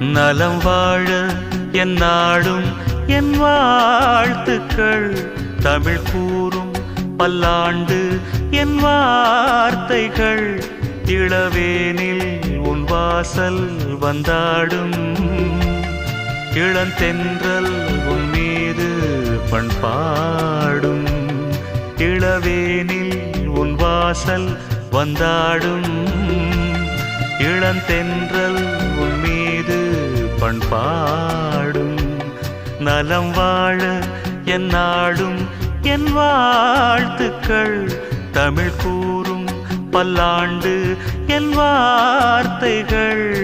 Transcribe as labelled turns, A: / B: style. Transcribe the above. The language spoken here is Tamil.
A: நலம் வாழ என் நாடும் என் வாழ்த்துக்கள். தமிழ் கூறும் பல்லாண்டு என் வார்த்தைகள். இளவேனில் உன் வாசல் வந்தாடும். இளந்தென்றல் உன் மீது பண்பாடும். இளவேனில் உன் வாசல் வந்தாடும். இளந்தென்றல் உன் மீது பண்பாடும். நலம் வாழ என் நாடும் என் வாழ்த்துக்கள். தமிழ் கூறும் பல்லாண்டு என் வார்த்தைகள்.